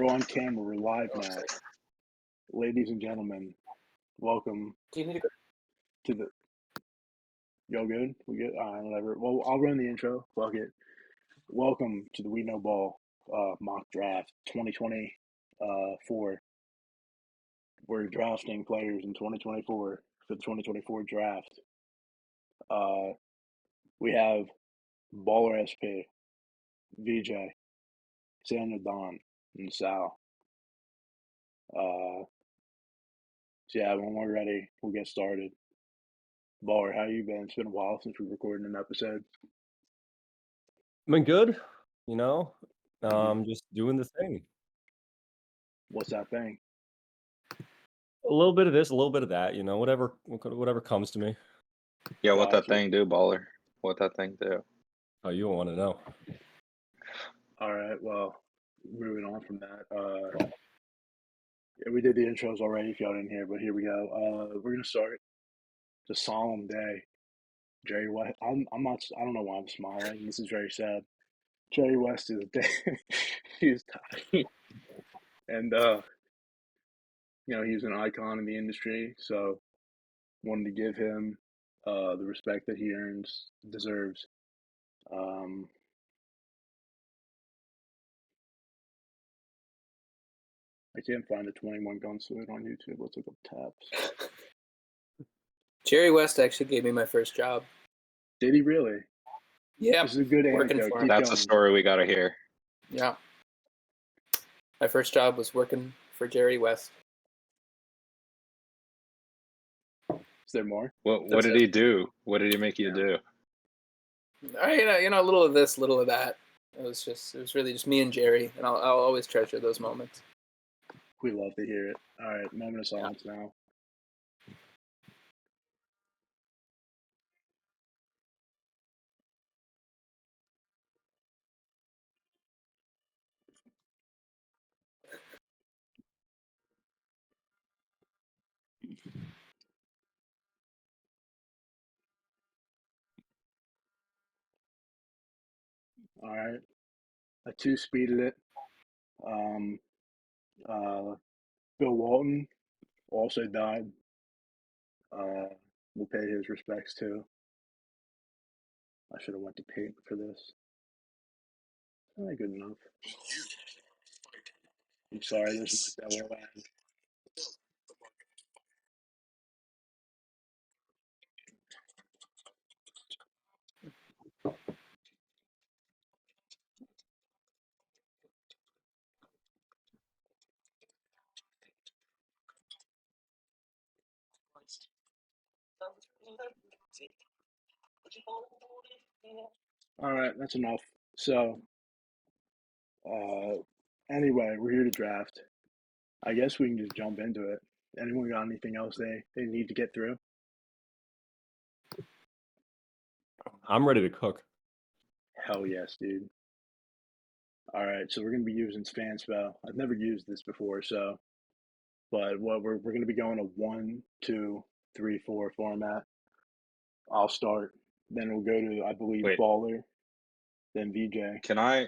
We're on camera. We're live now. Ladies and gentlemen, welcome Do you need to go? to the. Y'all good? We good? All right, whatever. Well, I'll run the intro. Fuck it. Welcome to the We Know Ball mock draft 2024. We're drafting players in 2024 for the 2024 draft. We have Baller SP, VJ, Samuel Don, and Sal. So yeah, when we're ready, we'll get started. Baller, how you been? It's been a while since we recorded an episode. Been good, just doing the thing. What's that thing? A little bit of this, a little bit of that, whatever comes to me. Yeah, what that Gotcha. thing do, baller? What that thing do? Oh, you want to know? All right, well, moving on from that. Yeah, we did the intros already if y'all didn't hear, but here we go. We're gonna start. It's a solemn day. Jerry West. I'm not. I don't know why I'm smiling. This is very sad. Jerry West is dead. He's dying, and he's an icon in the industry. So wanted to give him the respect that he deserves. I can't find a 21 Gun Salute on YouTube. Let's look up Taps. Jerry West actually gave me my first job. Did he really? Yeah, This is a good working anecdote. for him. Keep That's going. a story we gotta hear. Yeah. My first job was working for Jerry West. Is there more? What That's did it. he do? What did he make you do? A little of this, little of that. It was really just me and Jerry, and I'll always treasure those moments. We love to hear it. All right, moment of silence now. All right, I two-speeded it. Bill Walton also died. We'll pay his respects too. I should have went to paint for this. Good enough. I'm sorry, this is my Delaware land. All right, that's enough. So, anyway, we're here to draft. I guess we can just jump into it. Anyone got anything else they need to get through? I'm ready to cook. Hell yes, dude. All right, so we're gonna be using Fanspo. I've never used this before, but what we're gonna be going a 1, 2, 3, 4 format. I'll start. Then we'll go to I believe Wait. Baller, then VJ. Can I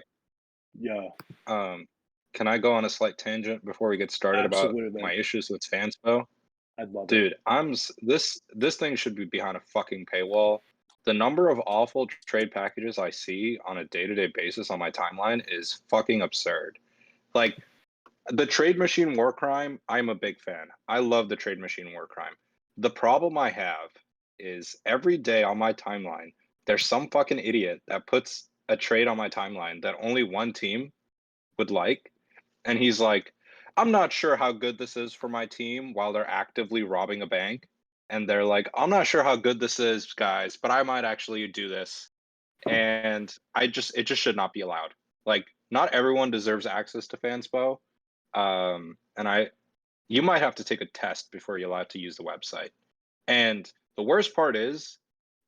Yeah, can I go on a slight tangent before we get started absolutely. about my issues with Fanspo? I'd love it. Dude, this thing should be behind a fucking paywall. The number of awful trade packages I see on a day-to-day basis on my timeline is fucking absurd. Like, the Trade Machine War Crime, I'm a big fan. I love the Trade Machine War Crime. The problem I have is every day on my timeline, there's some fucking idiot that puts a trade on my timeline that only one team would like. And he's like, I'm not sure how good this is for my team while they're actively robbing a bank. And they're like, I'm not sure how good this is, guys, but I might actually do this. And it just should not be allowed. Like, not everyone deserves access to Fanspo. You might have to take a test before you're allowed to use the website. And the worst part is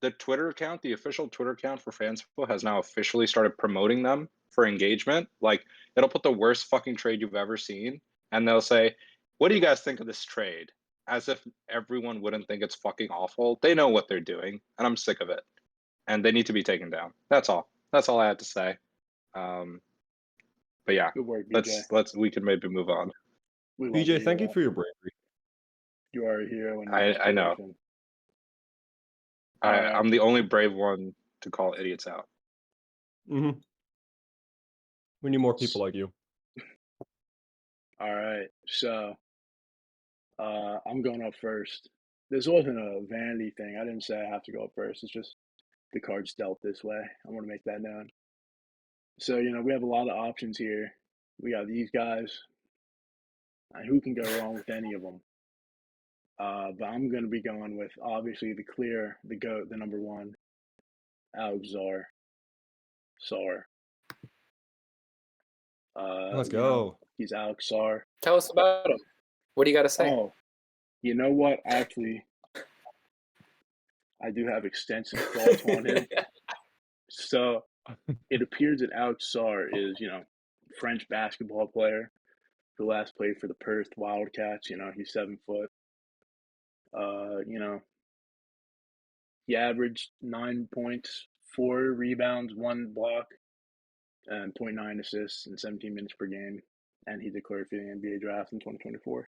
the Twitter account, the official Twitter account for Fanspo has now officially started promoting them for engagement. Like, it'll put the worst fucking trade you've ever seen. And they'll say, what do you guys think of this trade? As if everyone wouldn't think it's fucking awful. They know what they're doing, and I'm sick of it. And they need to be taken down. That's all. That's all I had to say. But yeah, Good work, BJ. we can maybe move on. We love to BJ, hear thank you that. for your bravery. You are a hero and an I know. inspiration. All right. I'm the only brave one to call idiots out. We need more people like you. All right. So I'm going up first. This wasn't a vanity thing. I didn't say I have to go up first. It's just the cards dealt this way. I want to make that known. So, we have a lot of options here. We got these guys. Who can go wrong with any of them? But I'm going to be going with, obviously, the GOAT, the number one, Alex Czar. Let's go. He's Alex Czar. Tell us about him. What do you got to say? Oh, you know what? Actually, I do have extensive thoughts on him. So it appears that Alex Czar is, French basketball player who last played for the Perth Wildcats. He's 7 foot. He averaged 9 points, 4 rebounds, 1 block, and 0.9 assists in 17 minutes per game. And he declared for the NBA draft in 2024.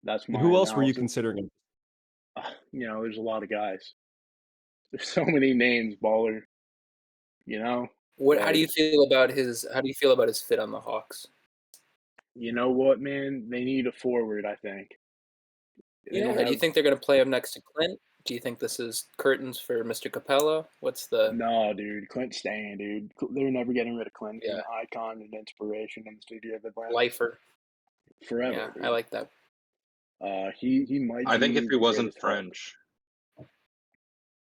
That's And my who else were you analysis. considering? There's a lot of guys. There's so many names, baller. How do you feel about his fit on the Hawks? You know what, man? They need a forward, I think. Do you think they're going to play him next to Clint? Do you think this is curtains for Mr. Capella? No, dude. Clint's staying, dude. They're never getting rid of Clint. He's Yeah. an icon and inspiration in the city of Atlanta. Lifer. Forever, Yeah, dude. I like that. He might I think be if he the wasn't greatest Hawk. French,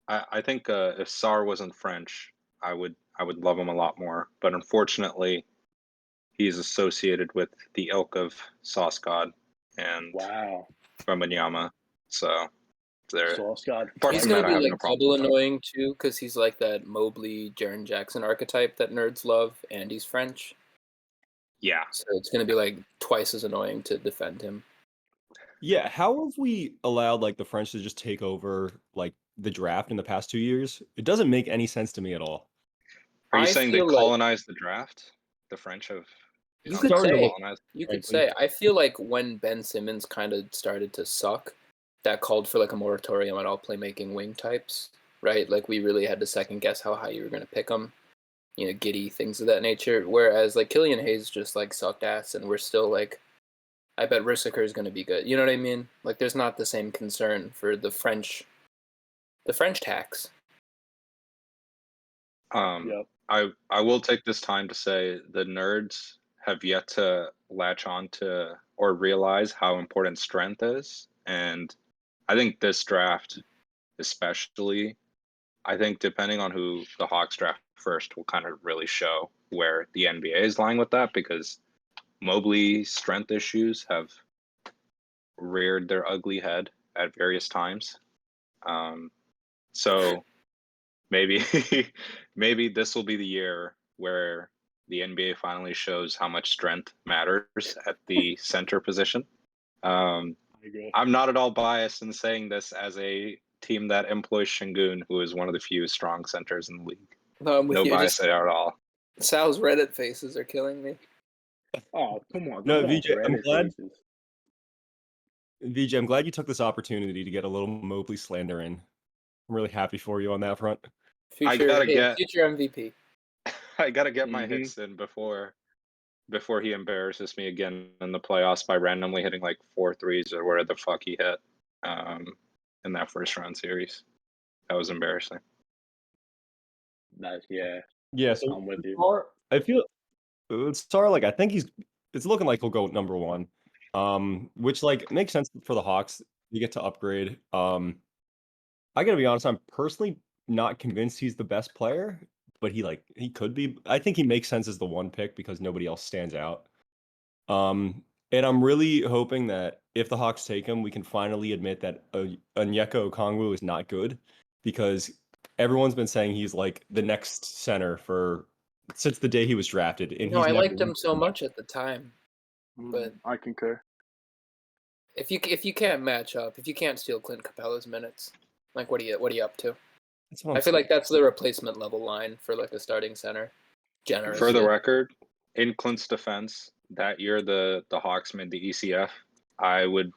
I think if Sarr wasn't French, I would love him a lot more. But unfortunately, he's associated with the ilk of Sauce God and Wow. Wembanyama. So there. Sauce God. Apart He's from going that, to I be have no problem double with him. annoying too, because he's like that Mobley, Jaren Jackson archetype that nerds love, and he's French. Yeah. So it's going to be twice as annoying to defend him. Yeah, how have we allowed the French to just take over the draft in the past 2 years? It doesn't make any sense to me at all. Are you I saying they feel colonized the draft? The French have You could starting to say, look colonized. I feel like when Ben Simmons kind of started to suck, that called for a moratorium on all playmaking wing types, right? We really had to second guess how high you were going to pick them, Giddy, things of that nature. Whereas Killian Hayes just sucked ass, and we're still I bet Rissaker is going to be good. You know what I mean? There's not the same concern for the French tax. Yep. I will take this time to say the nerds have yet to latch on to or realize how important strength is. And I think this draft, especially, I think depending on who the Hawks draft first will kind of really show where the NBA is lying with that, because Mobley's strength issues have reared their ugly head at various times. So maybe maybe this will be the year where the NBA finally shows how much strength matters at the center position. I agree. I'm not at all biased in saying this as a team that employs Şengün, who is one of the few strong centers in the league. No, I'm with No you. bias there at all. Sal's Reddit faces are killing me. Oh, come on. No, Get off VJ, I'm Reddit glad. faces. VJ, I'm glad you took this opportunity to get a little Mobley slander in. I'm really happy for you on that front. Future MVP. I gotta get my hits in before he embarrasses me again in the playoffs by randomly hitting 4 threes or where the fuck he hit in that first round series. That was embarrassing. Yeah, so I'm with you. Sarr, I feel Sarr, I think it's looking like he'll go number one. Which makes sense for the Hawks. You get to upgrade. I gotta be honest, I'm personally not convinced he's the best player, but he could be. I think he makes sense as the one pick because nobody else stands out. And I'm really hoping that if the Hawks take him, we can finally admit that Onyeka Okongwu is not good, because everyone's been saying he's the next center since the day he was drafted. And I liked him so much at the time, but I concur. If you can't match up, if you can't steal Clint Capella's minutes, what are you up to? I feel like that's the replacement level line for a starting center. generous. For the yeah. record, in Clint's defense, that year the Hawks made the ECF. I would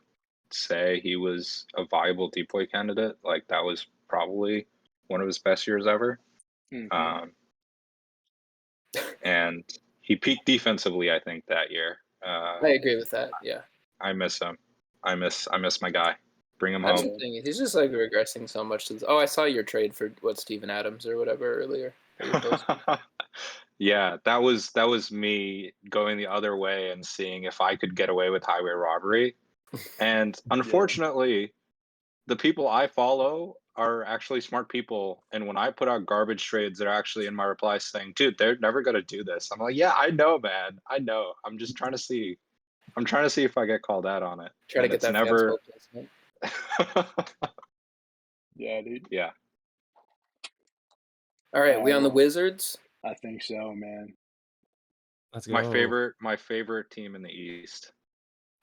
say he was a viable depoy candidate. Like that was probably one of his best years ever. Mhm. And he peaked defensively, I think, that year. I agree with that. Yeah. I miss him. I miss my guy. Bring him That's home. the thing. He's just like regressing so much. Oh, I saw your trade for Steven Adams or whatever earlier that you posted. Yeah, that was me going the other way and seeing if I could get away with highway robbery. And unfortunately, the people I follow are actually smart people. And when I put out garbage trades, they're actually in my replies saying, dude, they're never gonna do this. I'm like, yeah, I know, man. I know. I'm just trying to see. I'm trying to see if I get called out on it. Try to And get it's that never fanspo placement. Yeah, dude. Yeah. All right, we on the well, Wizards? I think so, man. Let's My go. favorite team in the East.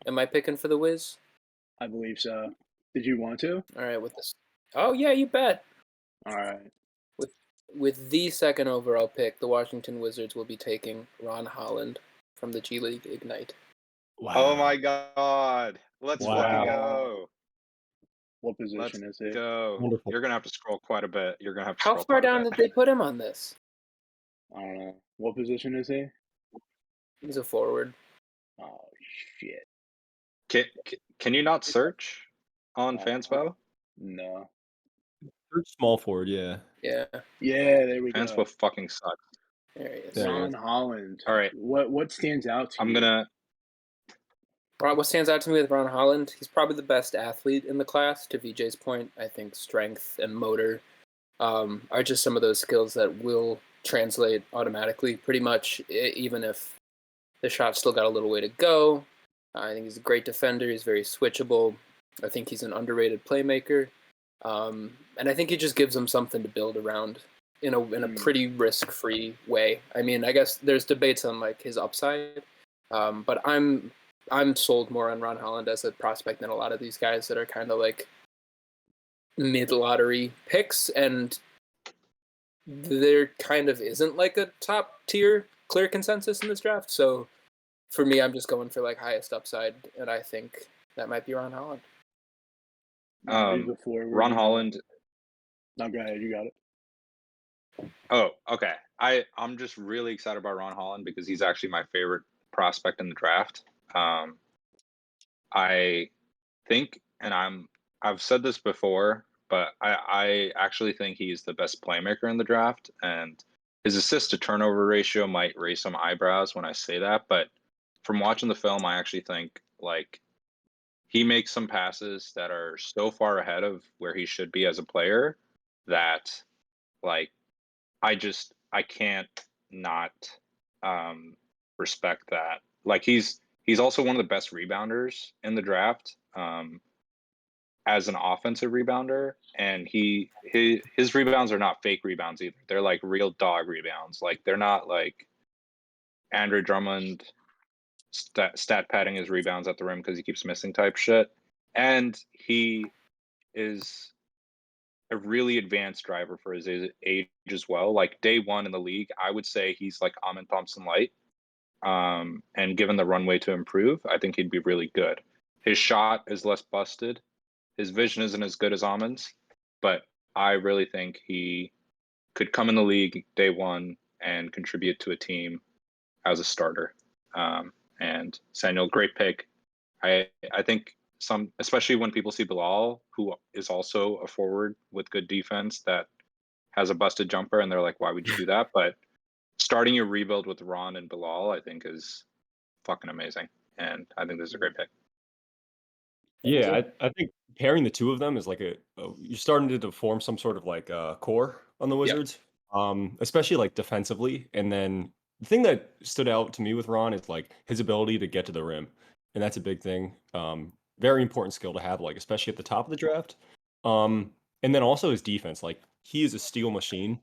Am I picking for the Wiz? I believe so. Did you want to? All right, with this. Oh yeah, you bet. All right. With the second overall pick, the Washington Wizards will be taking Ron Holland from the G League Ignite. Wow. Oh my God. Let's fucking Wow. go. What Let's position is he? go. Wonderful. You're gonna have to scroll quite a bit. You're gonna have to How scroll far quite a down bit. did they put him on this? I don't know. What position is he? He's a forward. Oh shit. Can you not search on Uh, Fanspo? no. Third small forward, yeah. Yeah, Yeah, there we Fanspo go. fucking sucks. there he is. There he Ron is. Holland. All right, What stands out to I'm you? gonna. What stands out to me with Ron Holland? He's probably the best athlete in the class. To VJ's point, I think strength and motor are just some of those skills that will translate automatically, pretty much, even if the shot's still got a little way to go. I think he's a great defender. He's very switchable. I think he's an underrated playmaker, and I think he just gives them something to build around in a pretty risk-free way. I mean, I guess there's debates on like his upside, but I'm sold more on Ron Holland as a prospect than a lot of these guys that are kind of like mid-lottery picks, and there kind of isn't like a top tier clear consensus in this draft. So for me, I'm just going for like highest upside, and I think that might be Ron Holland. He's a forward. Ron Holland. No, go ahead. You got it. Oh, okay. I'm just really excited about Ron Holland because he's actually my favorite prospect in the draft. I think, and I've said this before, but I actually think he's the best playmaker in the draft, and his assist to turnover ratio might raise some eyebrows when I say that, but from watching the film, I actually think like he makes some passes that are so far ahead of where he should be as a player that like I can't not respect that. Like he's also one of the best rebounders in the draft. As an offensive rebounder, and his rebounds are not fake rebounds either. They're like real dog rebounds. Like they're not like Andre Drummond stat padding his rebounds at the rim because he keeps missing type shit. And he is a really advanced driver for his age as well. Like day one in the league, I would say he's like Amin Thompson light. And given the runway to improve, I think he'd be really good. His shot is less busted. His vision isn't as good as Amin's, but I really think he could come in the league day one and contribute to a team as a starter. And Samuel, great pick. I think some, especially when people see Bilal, who is also a forward with good defense that has a busted jumper, and they're like, "Why would you do that?" But starting your rebuild with Ron and Bilal, I think, is fucking amazing, and I think this is a great pick. Yeah, I think pairing the two of them is like you're starting to form some sort of like core on the Wizards, especially like defensively. And then the thing that stood out to me with Ron is like his ability to get to the rim, and that's a big thing. Very important skill to have, like especially at the top of the draft. And then also his defense, like he is a steal machine,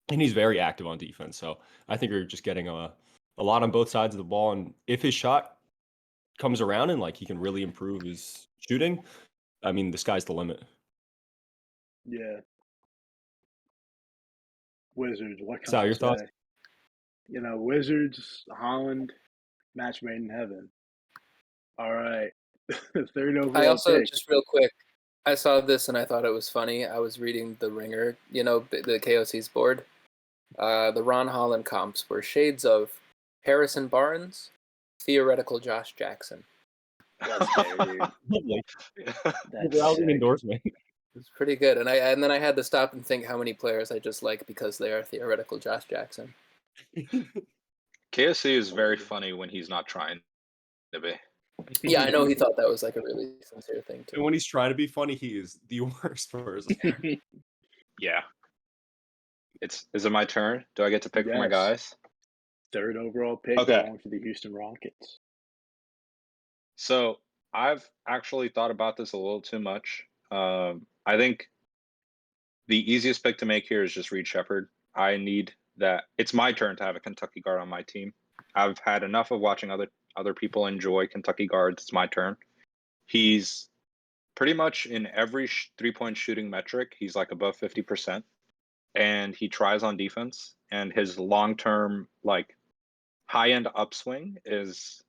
and he's very active on defense. So I think you're just getting a lot on both sides of the ball. And if his shot comes around and like he can really improve his shooting, I mean, the sky's the limit. Yeah. Wizards. What can Sal, I your thoughts? say? Wizards, Holland, match made in heaven. All right. Third I overall also, pick. just real quick, I saw this and I thought it was funny. I was reading The Ringer, the KOC's board. The Ron Holland comps were shades of Harrison Barnes, theoretical Josh Jackson. That's fair, dude. Lovely. That's Rousing sick. endorsement. It's pretty good, and then I had to stop and think how many players I just like because they are theoretical Josh Jackson. KSC is very funny when he's not trying to be. Yeah, I know he thought that was like a really sincere thing And too. when he's trying to be funny, he is the worst person. Yeah. Is it my turn? Do I get to pick for my Yes. guys? Third overall pick Okay. belongs to the Houston Rockets. So I've actually thought about this a little too much. I think the easiest pick to make here is just Reed Shepherd. I need that. It's my turn to have a Kentucky guard on my team. I've had enough of watching other people enjoy Kentucky guards. It's my turn. He's pretty much in every 3-point shooting metric. He's like above 50%, and he tries on defense. And his long-term high-end upswing is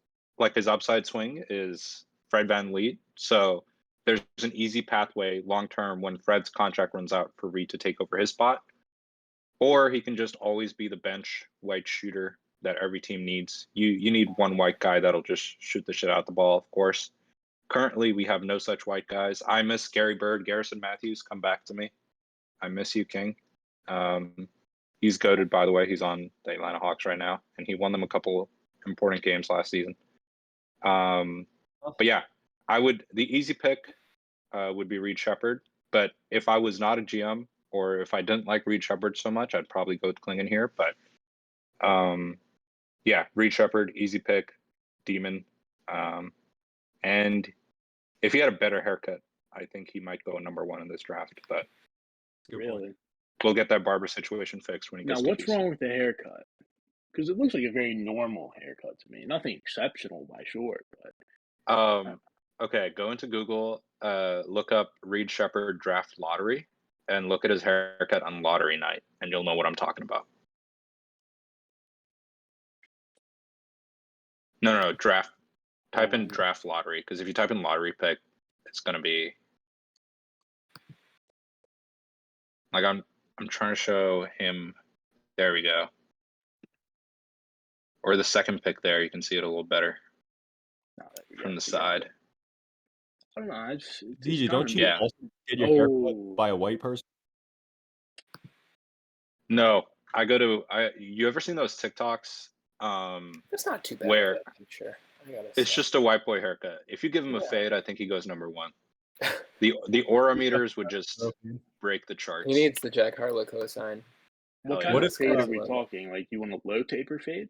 his upside swing is Fred VanVleet. So there's an easy pathway long term when Fred's contract runs out for Reed to take over his spot. Or he can just always be the bench white shooter that every team needs. You need one white guy that'll just shoot the shit out the ball, of course. Currently, we have no such white guys. I miss Gary Bird, Garrison Matthews. Come back to me. I miss you, King. He's goated, by the way. He's on the Atlanta Hawks right now, and he won them a couple important games last season. But yeah, the easy pick would be Reed Shepherd. But if I was not a GM or if I didn't like Reed Shepherd so much, I'd probably go with Klingon here. But yeah, Reed Shepherd, easy pick, Demon. And if he had a better haircut, I think he might go number 1 in this draft. But Really? we'll get that barber situation fixed when he Now, gets to what's Houston. wrong with the haircut? Because it looks like a very normal haircut to me. Nothing exceptional by short, but Okay, go into Google, look up Reed Shepherd draft lottery, and look at his haircut on lottery night, and you'll know what I'm talking about. No, draft. Type in draft lottery, because if you type in lottery pick, it's gonna be like I'm trying to show him. There we go. Or the second pick there, you can see it a little better from the side. I don't know. DJ, don't you Yeah. also get your haircut by a white person? No, you ever seen those TikToks? It's not too bad. Where I'm sure. it's just a white boy haircut. If you give him a fade, I think he goes number 1. The aura meters would just break the charts. He needs the Jack Harlow cosign. What kind of fade are we talking? Like, you want a low taper fade?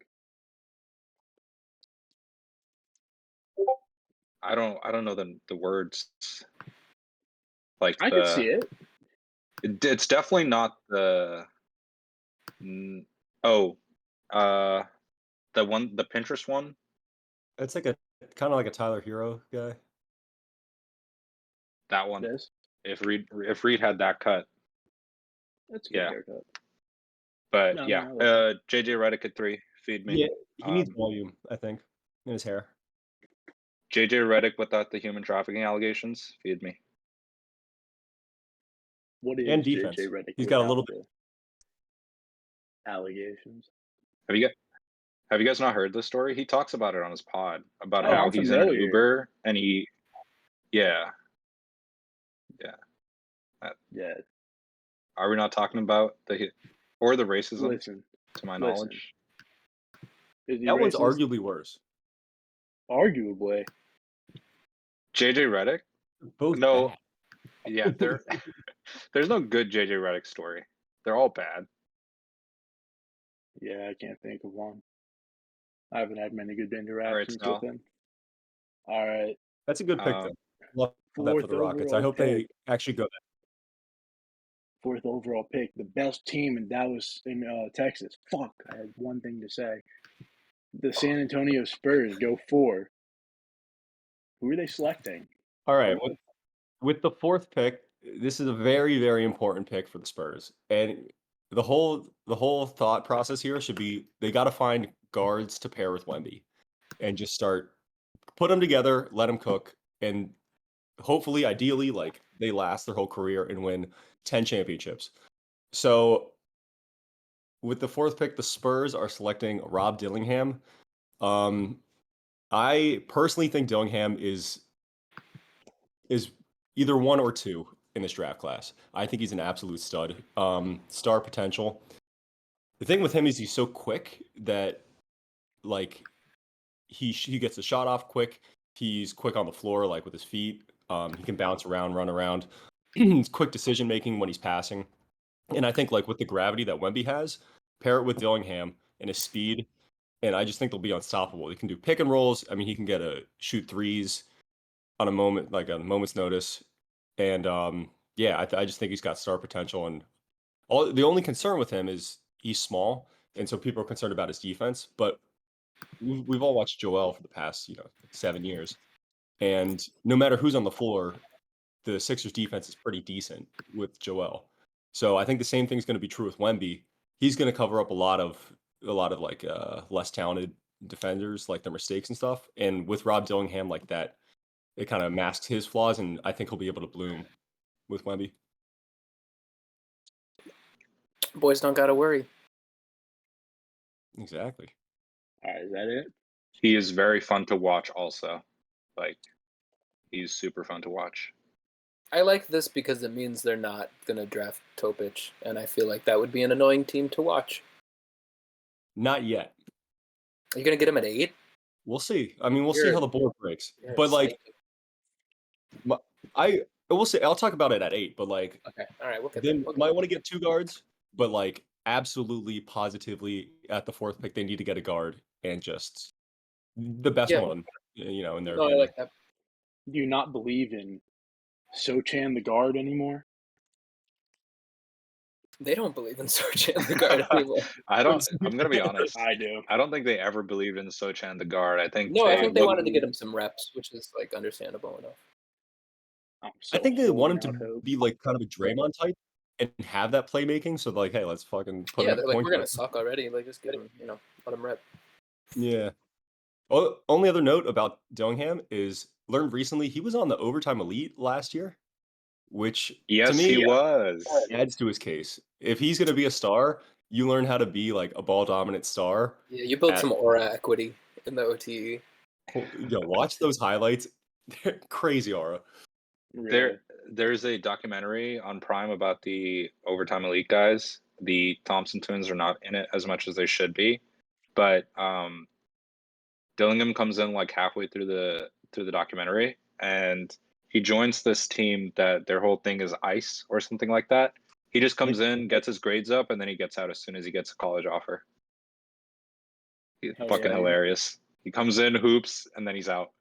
I don't know the words. Like I could see it. It's definitely not the the Pinterest one. It's like a kind of like a Tyler Hero guy. That one. This? If Reed had that cut. That's a good haircut. But JJ Redick at 3. Feed me. Yeah, he needs volume, I think, in his hair. JJ Redick without the human trafficking allegations. Feed me. What is and defense? JJ Redick? He's got a little bit allegations. Have you guys not heard this story? He talks about it on his pod about how he's in an Uber and he, yeah. Are we not talking about the racism? Listen, to my knowledge, that one's arguably worse. Arguably, JJ Redick. Both no, bad. Yeah, there's no good JJ Redick story. They're all bad. Yeah, I can't think of one. I haven't had many good interactions with him. All right. That's a good pick, though. Love that for the Rockets. I hope they actually go there. 4th overall pick, the best team in Dallas, in Texas. Fuck, I had one thing to say. The San Antonio Spurs go 4. Who are they selecting? All right. With the 4th pick, this is a very, very important pick for the Spurs. And the whole thought process here should be they got to find guards to pair with Wemby and just start put them together, let them cook, and hopefully, ideally, like they last their whole career and win 10 championships. So with the fourth pick, the Spurs are selecting Rob Dillingham. I personally think Dillingham is either one or two in this draft class. I think he's an absolute stud. Star potential. The thing with him is he's so quick that like he gets the shot off quick. He's quick on the floor, like with his feet. He can bounce around, run around. He's quick decision making when he's passing. And I think like with the gravity that Wemby has, pair it with Dillingham and his speed, and I just think they'll be unstoppable. He can do pick and rolls. I mean, he can get a shoot threes on a moment, like a moment's notice. And yeah, I just think he's got star potential. And the only concern with him is he's small, and so people are concerned about his defense. But we've all watched Joel for the past 7 years, and no matter who's on the floor, the Sixers defense is pretty decent with Joel. So I think the same thing's going to be true with Wemby. He's going to cover up a lot of like less talented defenders, like their mistakes and stuff. And with Rob Dillingham like that, it kind of masks his flaws, and I think he'll be able to bloom with Wemby. Boys don't gotta worry. Exactly. All right, is that it? He is very fun to watch also. Like, he's super fun to watch. I like this because it means they're not gonna draft Topic, and I feel like that would be an annoying team to watch. Not yet. Are you gonna get him at 8? We'll see. I mean, we'll see how the board breaks. You're But like, psychic. we'll see. I'll talk about it at 8. But like, Okay, all right, we'll get then there. might want to get 2 guards. But like, absolutely, positively, at the 4th pick, they need to get a guard and just the best one. In their No, I opinion. like that. Do you not believe in Sochan the guard anymore? They don't believe in Sochan the guard anymore. I'm gonna be honest. I do. I don't think they ever believed in Sochan the guard. I think No, I think they looked- wanted to get him some reps, which is like understandable enough. I think they want him holding out to hope. be like kind of a Draymond type and have that playmaking. So like, hey, let's fucking put Yeah, him they're at like, point we're gonna guard. suck already. Like, just get him, let him rep. Yeah. Only other note about Dillingham is learned recently he was on the overtime elite last year, which to Yes, me he was. adds to his case. If he's going to be a star, you learn how to be like a ball dominant star. Yeah, you build some aura equity in the OTE. Watch those highlights. They're crazy aura. Really. There's a documentary on Prime about the overtime elite guys. The Thompson twins are not in it as much as they should be, but Dillingham comes in like halfway through the documentary, and he joins this team that their whole thing is ice or something like that. He just comes in, gets his grades up, and then he gets out as soon as he gets a college offer. He's fucking hilarious. He comes in, hoops, and then he's out.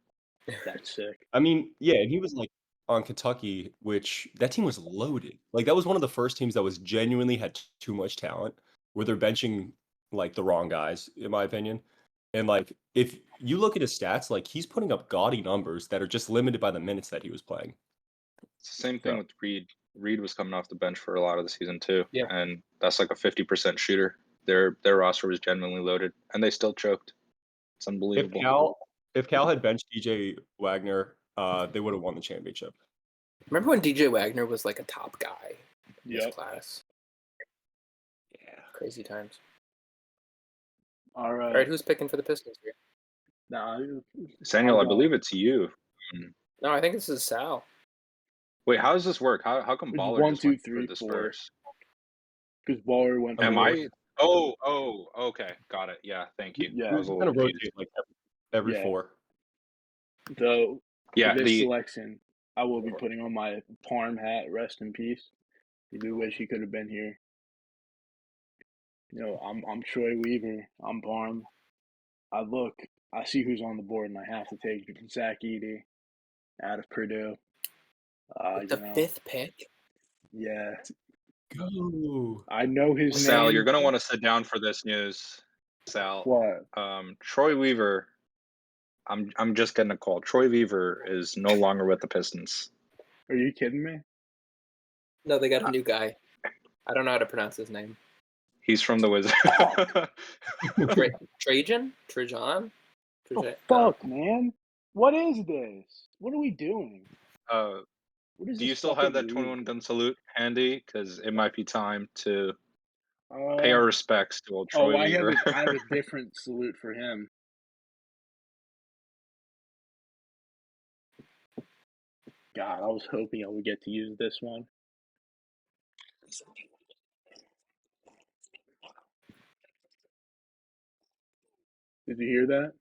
That's sick. I mean, yeah, and he was like on Kentucky, which that team was loaded. Like that was one of the first teams that was genuinely had too much talent, where they're benching like the wrong guys, in my opinion. And like if you look at his stats, like he's putting up gaudy numbers that are just limited by the minutes that he was playing. It's the same thing with Reed. Reed was coming off the bench for a lot of the season too, Yeah. and that's like a 50% shooter. Their roster was genuinely loaded, and they still choked. It's unbelievable. If Cal had benched DJ Wagner, they would have won the championship. Remember when DJ Wagner was like a top guy in his Yep. class? Yeah. Crazy times. All right. All right, who's picking for the Pistons here? Nah, Samuel, I believe it's you. No, I think this is Sal. Wait, how does this work? How come It's Baller 1, just 2, went 3, for the 4. Spurs? Because Baller went. Am fourth. I? Oh, okay, got it. Yeah, thank you. Yeah. I was a Kind little of confused. rotate like every Yeah. 4. So Yeah, for this selection, I will be putting on my Parm hat. Rest in peace. I do wish he could have been here. I'm Troy Weaver. I'm Parm. I see who's on the board, and I have to take Zach Edey out of Purdue. With the 5th pick? Yeah. Go. I know his name. Sal, you're gonna want to sit down for this news. Sal, What? Troy Weaver. I'm just getting a call. Troy Weaver is no longer with the Pistons. Are you kidding me? No, they got a new guy. I don't know how to pronounce his name. He's from the Wizards. Trajan? The fuck, man? What is this? What are we doing? What is Do you this still have fucking that league? 21 gun salute handy? Because it might be time to pay Uh, our respects to old oh, Troy I have Weaver. a different salute for him. God, I was hoping I would get to use this one. Did you hear that?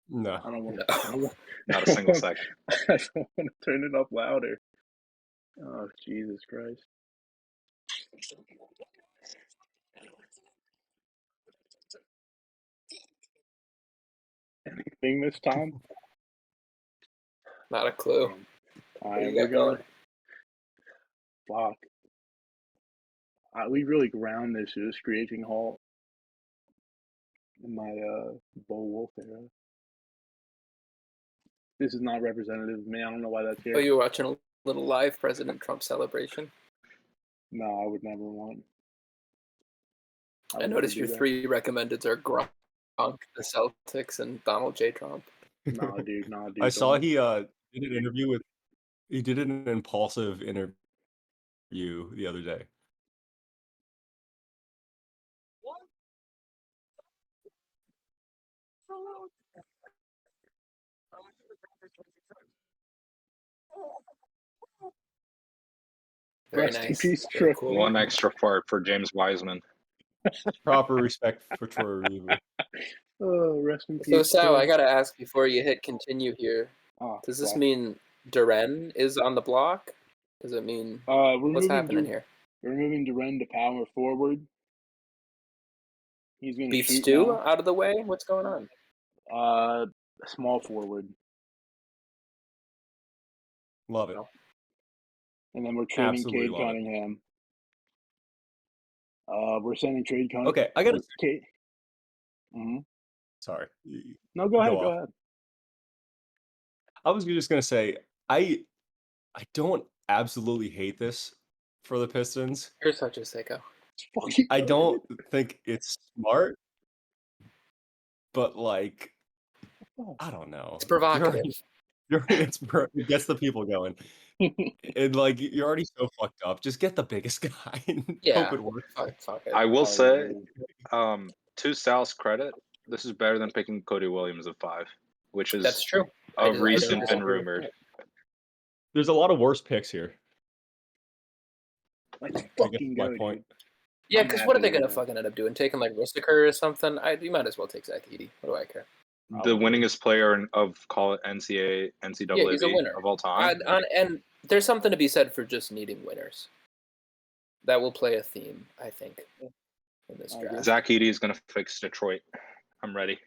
No. I don't want No. to. Not a single second. I don't want to turn it up louder. Oh, Jesus Christ. Anything this time? Not a clue. Damn. All What right, you we're got going? Fuck. We really ground this to a screeching halt in my Bull Wolf era. This is not representative of me. I don't know why that's here. Oh, you were watching a little live President Trump celebration? No, I would never want. I noticed your 3 recommendeds are Gronk, the Celtics, and Donald J. Trump. Nah, dude. I saw don't. he did an interview with. He did an impulsive interview the other day. Very Rest in nice. peace, Very Troy. cool. One extra part for James Wiseman. Proper respect for Troy Weaver. Oh, rest in peace. So, Sal, Troy. I gotta ask before you hit continue here. Oh, Does this fuck. mean Duren is on the block? Does it mean We're what's moving happening here? We're moving Duren to power forward. He's gonna Beef shoot stew now. out of the way? What's going on? Small forward. Love it. And then we're trading Absolutely Cade love it. Cunningham. We're sending trade Cunningham. Okay, I gotta. Cade. Mm-hmm. Sorry. No, go ahead. Go Go off. ahead. I was just gonna say I don't absolutely hate this for the Pistons. You're such a sicko. It's fucking I good. don't think it's smart, but like I don't know. It's provocative. It gets the people going. And like you're already so fucked up. Just get the biggest guy and Yeah. hope it works. Fuck it. I will say, man. to Sal's credit, this is better than picking Cody Williams at 5, which is That's true. of I recent don't been disagree with rumored. that. There's a lot of worse picks here. Let's I guess fucking my go, point. dude. Yeah, I'm because what are happy they gonna with that. fucking end up doing? Taking like Ristiker or something? You might as well take Zach Edey. What do I care? The winningest player of call it NCAA, Yeah, NCAA he's a winner of all time. and there's something to be said for just needing winners. That will play a theme, I think, in this draft. Zach Edey is going to fix Detroit. I'm ready.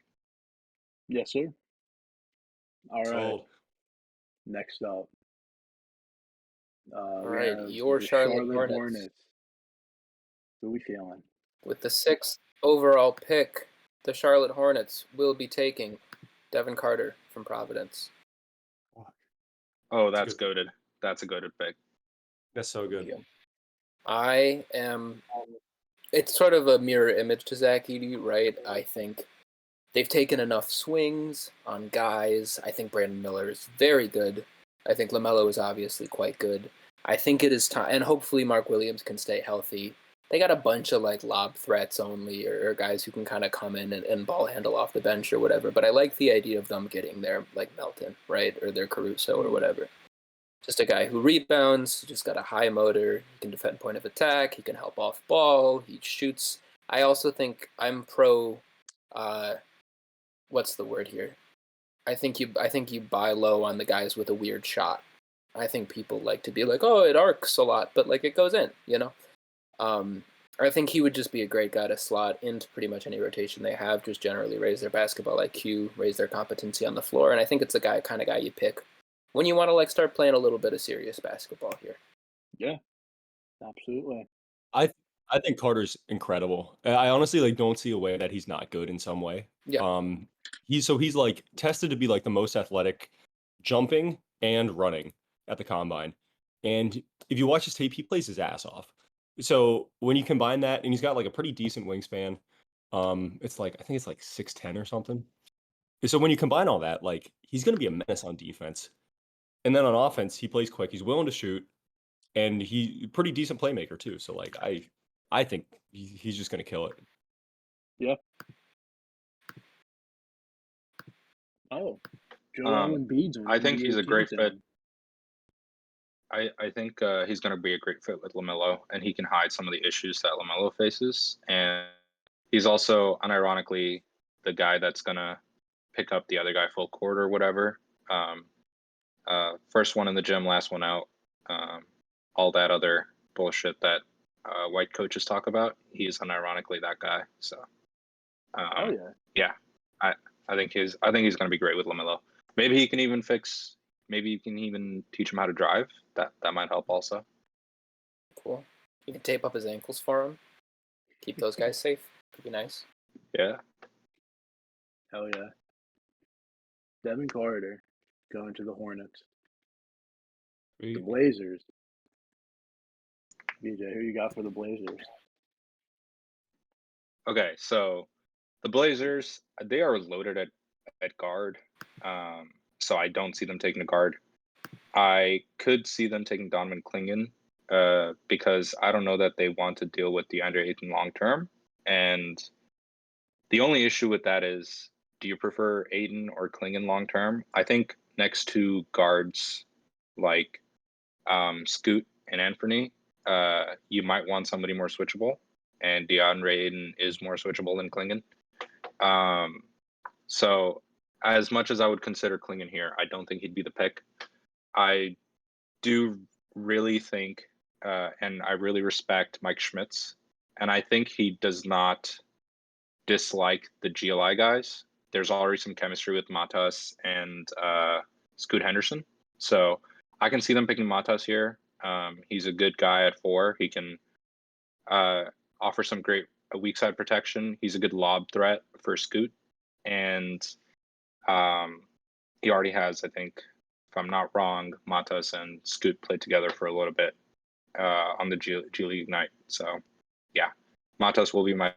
Yes, sir. All right. Sold. Next up. All we right, have your the Charlotte Hornets. Who we feeling? With the 6th overall pick, the Charlotte Hornets will be taking Devin Carter from Providence. Oh, that's goated. That's a goated pick. That's so good. I am. It's sort of a mirror image to Zach Edey, right? I think they've taken enough swings on guys. I think Brandon Miller is very good. I think LaMelo is obviously quite good. I think it is time, and hopefully Mark Williams can stay healthy. They got a bunch of like lob threats only, or guys who can kind of come in and ball handle off the bench or whatever. But I like the idea of them getting their like Melton, right, or their Caruso or whatever. Just a guy who rebounds, just got a high motor. He can defend point of attack. He can help off ball. He shoots. I also think I'm pro. What's the word here? I think you buy low on the guys with a weird shot. I think people like to be like, oh, it arcs a lot, but like it goes in, you know. I think he would just be a great guy to slot into pretty much any rotation they have. Just generally raise their basketball IQ, raise their competency on the floor, and I think it's the kind of guy you pick when you want to like start playing a little bit of serious basketball here. Yeah, absolutely. I think Carter's incredible. I honestly like don't see a way that he's not good in some way. Yeah. He's like tested to be like the most athletic jumping and running at the combine. And if you watch his tape, he plays his ass off. So when you combine that, and he's got like a pretty decent wingspan, it's like I think it's like 6'10" or something. So when you combine all that, like he's going to be a menace on defense, and then on offense, he plays quick. He's willing to shoot, and he pretty decent playmaker too. So like I think he's just going to kill it. Yeah. Oh, Joel Embiid's on I think he's NBA a great team fit. soon. I think he's going to be a great fit with LaMelo, and he can hide some of the issues that LaMelo faces. And he's also, unironically, the guy that's going to pick up the other guy full court or whatever. First one in the gym, last one out. All that other bullshit that white coaches talk about. He's unironically that guy. So, Oh yeah. yeah, I think he's going to be great with LaMelo. Maybe he can even fix. Maybe you can even teach him how to drive. That might help also. Cool. You can tape up his ankles for him. Keep those guys safe. Could be nice. Yeah. Hell yeah. Devin Carter going to the Hornets. The Blazers. BJ, who you got for the Blazers? Okay, so the Blazers, they are loaded at guard. So I don't see them taking a guard. I could see them taking Donovan Clingan because I don't know that they want to deal with DeAndre Ayton long term. And the only issue with that is, do you prefer Ayton or Clingan long term? I think next to guards like Scoot and Anthony, you might want somebody more switchable. And DeAndre Ayton is more switchable than Clingan. So as much as I would consider Clingan here, I don't think he'd be the pick. I do really think, and I really respect Mike Schmitz, and I think he does not dislike the GLI guys. There's already some chemistry with Matas and Scoot Henderson, so I can see them picking Matas here. He's a good guy at 4. He can offer some great weak side protection. He's a good lob threat for Scoot, and he already has, I think, if I'm not wrong, Matas and Scoot played together for a little bit on the G League Ignite. So, yeah, Matas will be my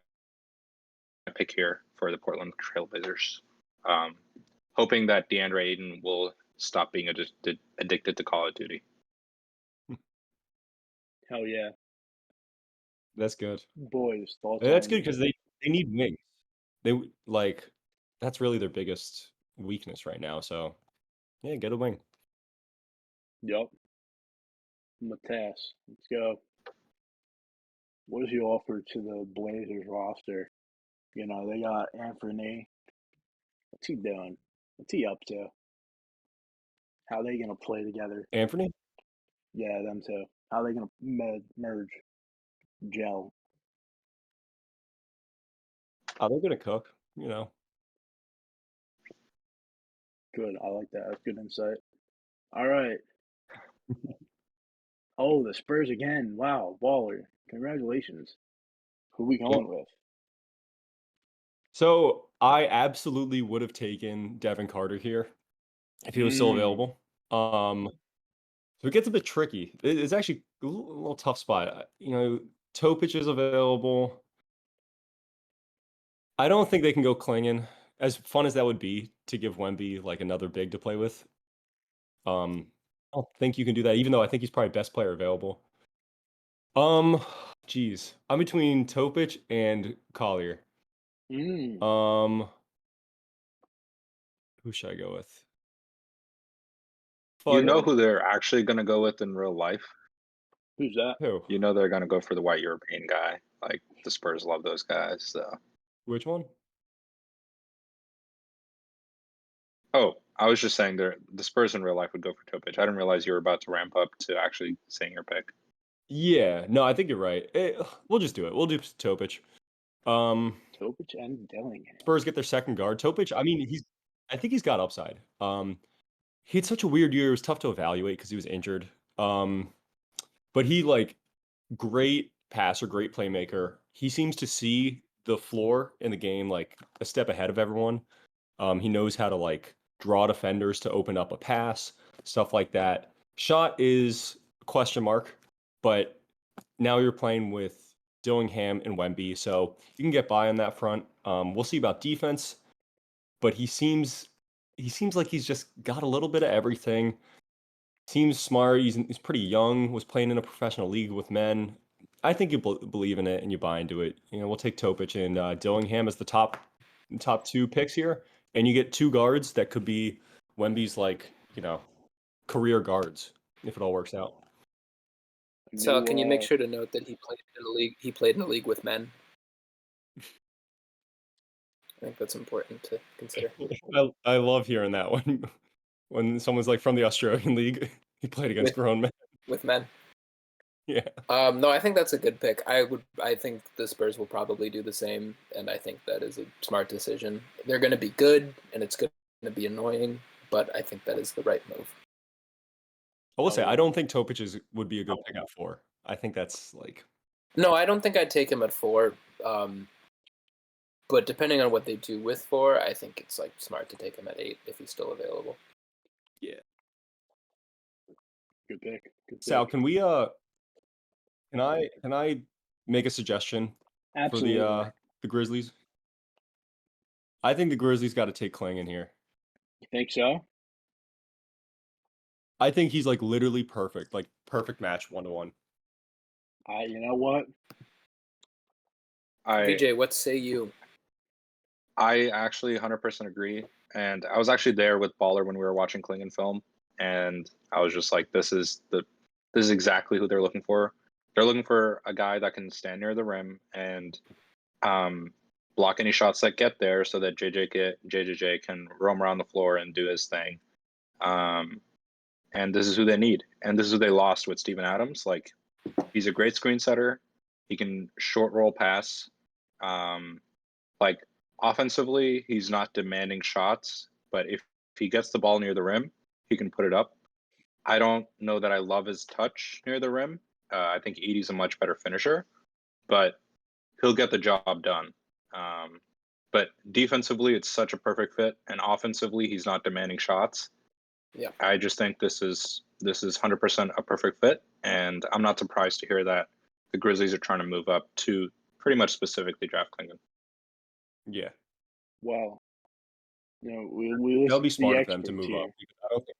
pick here for the Portland Trailblazers. Hoping that DeAndre Ayton will stop being addicted to Call of Duty. Hell yeah. That's good. Boys, thoughts That's on good because they need wings. They like that's really their biggest weakness right now. So yeah, get a wing. Yup. Matas. Let's go. What does he offer to the Blazers roster? You know, they got Anthony. What's he doing? What's he up to? How they gonna play together? Anthony? Yeah, them two. How they gonna merge, gel? Oh, they're gonna cook, you know. Good. I like that. That's good insight. All right. Oh, the Spurs again. Wow, baller. Congratulations. Who we Yeah. going with? So I absolutely would have taken Devin Carter here if he was still available. So it gets a bit tricky. It's actually a little tough spot. You know, Topic is available. I don't think they can go Klingon. As fun as that would be to give Wemby like another big to play with. I don't think you can do that, even though I think he's probably best player available. Geez. I'm between Topic and Collier. Who should I go with? You know who they're actually going to go with in real life? Who's that? Who? You know they're going to go for the white European guy. Like, the Spurs love those guys. So. Which one? Oh, I was just saying the Spurs in real life would go for Topic. I didn't realize you were about to ramp up to actually saying your pick. Yeah, no, I think you're right. We'll just do it. We'll do Topic. Topic and Dillingham. Spurs get their second guard. Topic, I mean, I think he's got upside. He had such a weird year. It was tough to evaluate because he was injured. But he great passer, great playmaker. He seems to see the floor in the game like a step ahead of everyone. He knows how to draw defenders to open up a pass, stuff like that. Shot is a question mark, but now you're playing with Dillingham and Wemby, so you can get by on that front. We'll see about defense, but he seems like he's just got a little bit of everything. Seems smart. He's pretty young. Was playing in a professional league with men. I think you believe in it and you buy into it. We'll take Topic and Dillingham as the top two picks here, and you get two guards that could be Wemby's career guards if it all works out. So can you make sure to note that he played in a league? He played in a league with men. I think that's important to consider. I love hearing that when someone's like from the Australian league, he played against grown men. With men. Yeah. No, I think that's a good pick. I think the Spurs will probably do the same, and I think that is a smart decision. They're going to be good, and it's going to be annoying, but I think that is the right move. I will say I don't think Topic would be a good pick at 4. I think that's like. No, I don't think I'd take him at 4. But depending on what they do with 4, I think it's like smart to take him at 8 if he's still available. Yeah. Good pick. Sal, can we can I make a suggestion Absolutely. for the Grizzlies? I think the Grizzlies got to take Kling in here. You think so? I think he's like literally perfect, like perfect match 1-to-1. You know what? VJ, what say you? I actually 100% agree. And I was actually there with Baller when we were watching Klingon film, and I was just like, this is exactly who they're looking for. They're looking for a guy that can stand near the rim and block any shots that get there, so that JJJ can roam around the floor and do his thing. And this is who they need, and this is who they lost with Steven Adams. Like, he's a great screen setter. He can short roll pass. Like, offensively, he's not demanding shots, but if he gets the ball near the rim, he can put it up. I don't know that I love his touch near the rim. I think Edie's a much better finisher, but he'll get the job done. But defensively, it's such a perfect fit, and offensively, he's not demanding shots. Yeah, I just think this is 100% a perfect fit, and I'm not surprised to hear that the Grizzlies are trying to move up to pretty much specifically draft Klingon. Yeah. Well, we listen That'll be to the smart of them experts to move here. up. I don't think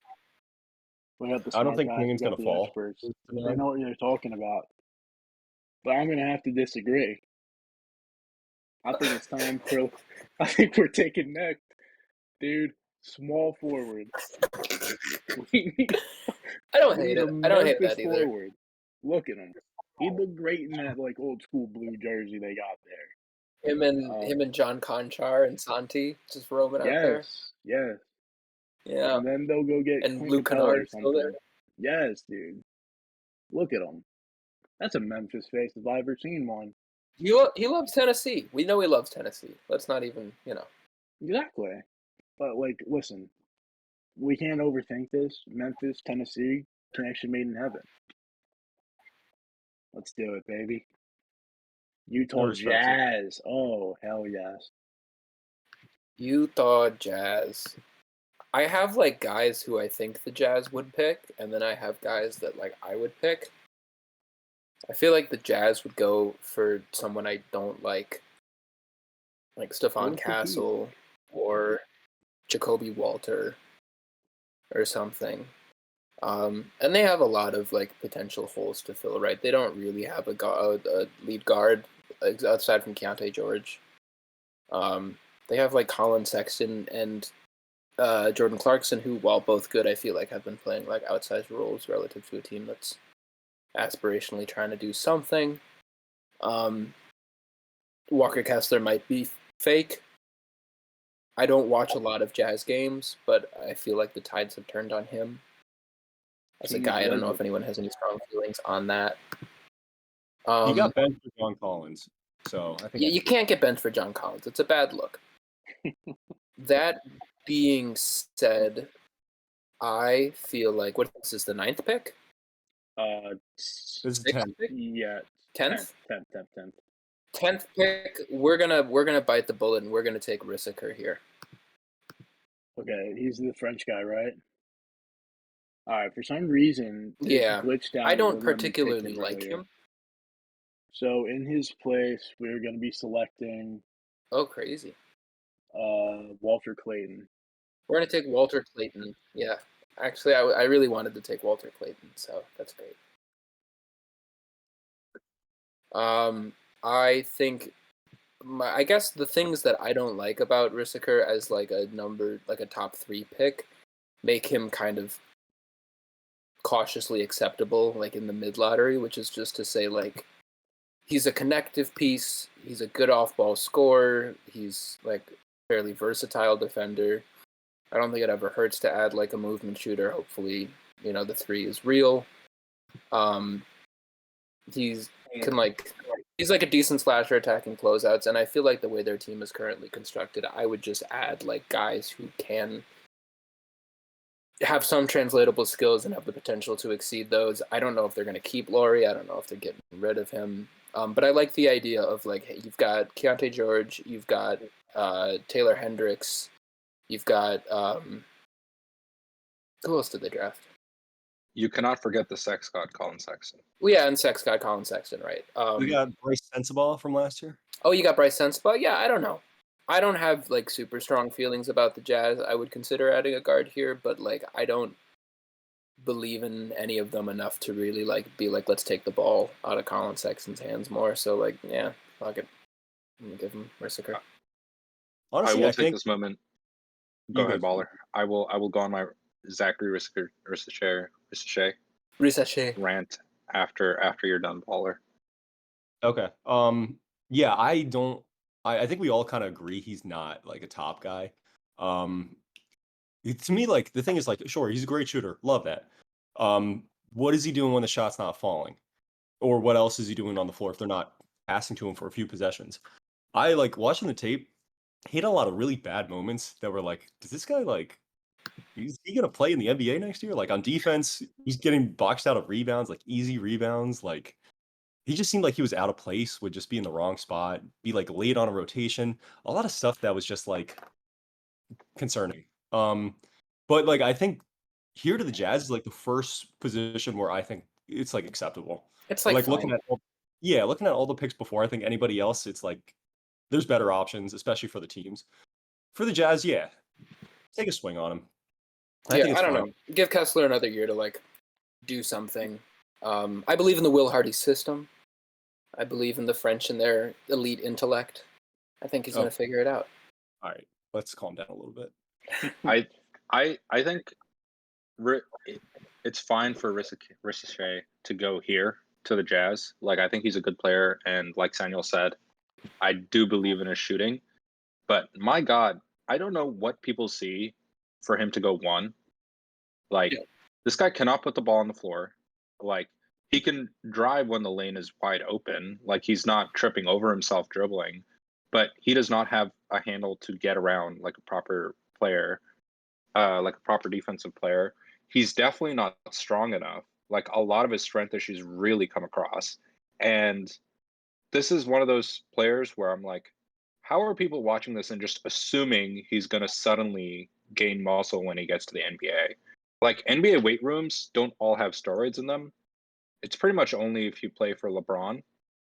We got the I don't smart think guys. We Klingon's got gonna the fall. experts. They know what they're talking about. But I'm gonna have to disagree. I think it's time for. I think we're taking next, dude. Small forward. We need, I don't we hate need it. a I don't hate Memphis that either. forward. Look at him. He looked great in that like old school blue jersey they got there. Him and John Conchar and Santi just roaming out there. Yes. Yeah. And then they'll go get And Clint Luke Capella or Kennard still there. something. Yes, dude. Look at him. That's a Memphis face if I've ever seen one. He loves Tennessee. We know he loves Tennessee. Let's not even, Exactly. But like, listen, we can't overthink this. Memphis, Tennessee, connection made in heaven. Let's do it, baby. Utah Jazz. Oh, hell yes. Utah Jazz. I have like guys who I think the Jazz would pick, and then I have guys that like I would pick. I feel like the Jazz would go for someone I don't like Stephon Castle or Jacoby Walter or something. And they have a lot of like potential holes to fill, right? They don't really have a lead guard outside from Keontae George. They have like Colin Sexton and Jordan Clarkson, who, while both good, I feel like have been playing like outsized roles relative to a team that's aspirationally trying to do something. Walker Kessler might be fake. I don't watch a lot of Jazz games, but I feel like the tides have turned on him. As a guy, I don't know if anyone has any strong feelings on that. He got benched for John Collins, so I think you can't get benched for John Collins. It's a bad look. That being said, I feel like what is this, the 9th pick? This is 10th. Yeah, 10th. 10th pick. We're gonna bite the bullet and we're gonna take Rissaker here. Okay, he's the French guy, right? All right. For some reason, Yeah, glitched out. I don't particularly like him. So in his place, we're going to be selecting Oh, crazy. Walter Clayton. We're gonna take Walter Clayton. Yeah, actually, I really wanted to take Walter Clayton, so that's great. I think I guess the things that I don't like about Rissiker as like a top 3 pick make him kind of cautiously acceptable, like in the mid lottery, which is just to say like he's a connective piece, he's a good off ball scorer, he's like fairly versatile defender. I don't think it ever hurts to add like a movement shooter. Hopefully, the 3 is real. Um, he's can like he's like a decent slasher attacking closeouts, and I feel like the way their team is currently constructed, I would just add like guys who can have some translatable skills and have the potential to exceed those. I don't know if they're going to keep Laurie. I don't know if they're getting rid of him. But I like the idea of like, hey, you've got Keontae George, you've got Taylor Hendricks, you've got who else did they draft? You cannot forget the sex god Colin Sexton. Well, yeah, and Sex guy Colin Sexton, right? We got Bryce Sensabaugh from last year. Oh, you got Bryce Sensabaugh? Yeah, I don't know. I don't have like super strong feelings about the Jazz. I would consider adding a guard here, but like I don't believe in any of them enough to really like be like, let's take the ball out of Colin Sexton's hands more. So like, yeah, fuck it. I'm gonna give him Rissiker. Honestly, I will I take think this moment. you Go ahead, Baller. I will go on my Zachary Ricochet rant after you're done, Baller. Okay. Yeah, I think we all kind of agree he's not like a top guy. To me, like the thing is like, sure, he's a great shooter. Love that. What is he doing when the shot's not falling? Or what else is he doing on the floor if they're not passing to him for a few possessions? I like watching the tape, he had a lot of really bad moments that were like, does this guy like is he gonna play in the NBA next year? Like on defense, he's getting boxed out of rebounds, like easy rebounds. Like he just seemed like he was out of place, would just be in the wrong spot, be like late on a rotation. A lot of stuff that was just like concerning. But like I think here to the Jazz is like the first position where I think it's like acceptable. It's like Like fine. looking at all the picks before, I think anybody else, it's like there's better options, especially for the teams. For the Jazz, yeah, take a swing on him. I Yeah, think it's I don't fine. know. Give Kessler another year to like do something. I believe in the Will Hardy system. I believe in the French and their elite intellect. I think he's Oh, gonna figure it out. all right, let's calm down a little bit. I think it's fine for Ricochet to go here to the Jazz. Like I think he's a good player, and like Samuel said, I do believe in his shooting. But my God, I don't know what people see for him to go 1. Like Yeah. this guy cannot put the ball on the floor. Like he can drive when the lane is wide open. Like he's not tripping over himself dribbling, but he does not have a handle to get around like a proper player, like a proper defensive player. He's definitely not strong enough. Like a lot of his strength issues really come across. And this is one of those players where I'm like, how are people watching this and just assuming he's going to suddenly gain muscle when he gets to the NBA? Like NBA weight rooms don't all have steroids in them. It's pretty much only if you play for LeBron,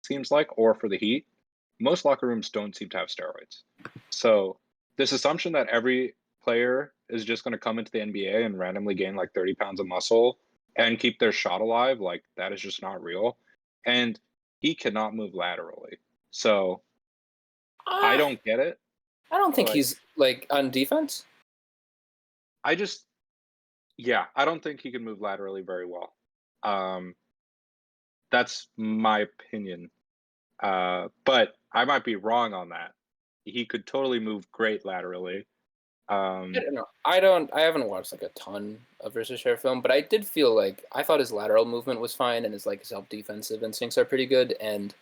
seems like, or for the Heat. Most locker rooms don't seem to have steroids. So this assumption that every player is just going to come into the NBA and randomly gain like 30 pounds of muscle and keep their shot alive, like that is just not real. And he cannot move laterally. So I Uh, don't get it. I don't think Like he's like on defense. I just I don't think he can move laterally very well. Um that's my opinion. But I might be wrong on that. He could totally move great laterally. I don't know. I haven't watched like a ton of Rissicher film, but I did feel like I thought his lateral movement was fine and his like self defensive instincts are pretty good. And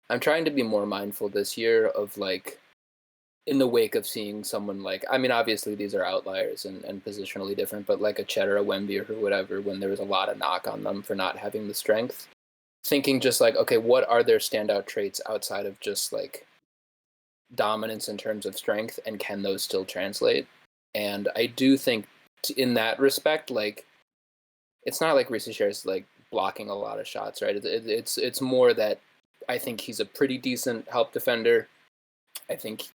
I'm trying to be more mindful this year of like in the wake of seeing someone like I mean, obviously these are outliers and positionally different, but like a Chet or a Wemby or whatever, when there was a lot of knock on them for not having the strength. Thinking just like, okay, what are their standout traits outside of just like dominance in terms of strength, and can those still translate? And I do think in that respect, like it's not like Reese is like blocking a lot of shots, right? It's more that I think he's a pretty decent help defender. I think